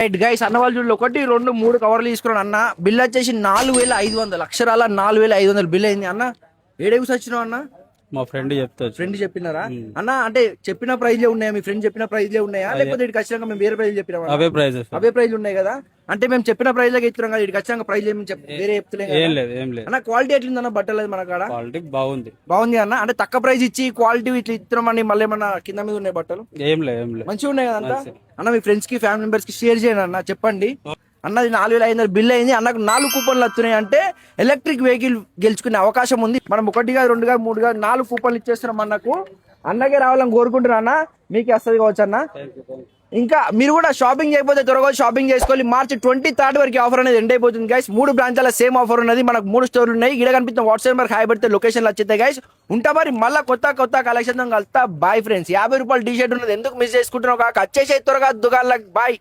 Right guys అన్న వాళ్ళు చూడండి 1 2 3 కవర్లు తీసుకున్నాను అన్న. బిల్ వచ్చేసి 4500 అక్షరాల 4500 బిల్ అయింది అన్న. ఏడేసి వచ్చినావు అన్న? మా ఫ్రెండ్ చెప్తారు. ఫ్రెండ్ చెప్పినారా అన్న? అంటే చెప్పిన ప్రైజ్లే ఉన్నాయా? మీ ఫ్రెండ్ చెప్పిన ప్రైజ్లే ఉన్నాయా లేకపోతే ఇటు ఖచ్చితంగా మేము వేరే ప్రైజ్ చెప్పినా? అవే ప్రైజెస్, అవే ప్రైజ్లు ఉన్నాయి కదా. అంటే మేము చెప్పిన ప్రైజ్ లాగా ఇస్తున్నాం కదా, ఇటు ఖచ్చితంగా ప్రైజ్ ఏమి వేరే చెప్తలేం ఏం లేదు ఏం లేదు. అన్న క్వాలిటీ ఎట్లుందన్న బట్టలు మన కాడ? క్వాలిటీ బాగుంది. బాగుంది అన్న. అంటే తక్కువ ప్రైజ్ ఇచ్చి క్వాలిటీ ఇట్లా ఇస్తున్నామని మళ్ళీ ఏమన్నా కింద మీద ఉన్నాయి బట్టలు? ఏం లేదు ఏం లేదు, మంచిగా ఉన్నాయి కదా అంతా. అన్న మీ ఫ్రెండ్స్ కి ఫ్యామిలీ మెంబర్స్ కి షేర్ చేయండి అన్న, చెప్పండి. అన్నది 4500 బిల్ అయింది అన్నకు 4 కూపన్లు వస్తున్నాయి. అంటే ఎలక్ట్రిక్ వెహికల్ గెలుచుకునే అవకాశం ఉంది. మనం 1 కాదు 2 కాదు 3 కాదు 4 కూపన్లు ఇచ్చేస్తున్నాం అన్నకు. అన్నకే రావాలని కోరుకుంటున్నా అన్న, మీకే వస్తుంది కావచ్చు అన్న. ఇంకా మీరు కూడా షాపింగ్ చేయకపోతే త్వరగా షాపింగ్ చేసుకోవాలి. మార్చి 23 వరకు ఆఫర్ అనేది ఎండ్ అయిపోతుంది గైస్. 3 బ్రాంచ్ల సేమ్ ఆఫర్ ఉన్నది. మనకు 3 స్టోర్లు ఉన్నాయి. ఇక్కడ కనిపిస్తున్న వాట్సాప్ నెంబర్ హాయ్ పెడితే లొకేషన్లు వచ్చేస్తాయి గైస్. ఉంటా మరి మళ్ళీ కొత్త కలెక్షన్ కలుస్తా. Bye friends. 50 రూపాయలు టీ షర్ట్ ఉన్నది, ఎందుకు మిస్ చేసుకుంటున్నావు కాక వచ్చేసే త్వరగా దుకాణాలకు. బాయ్.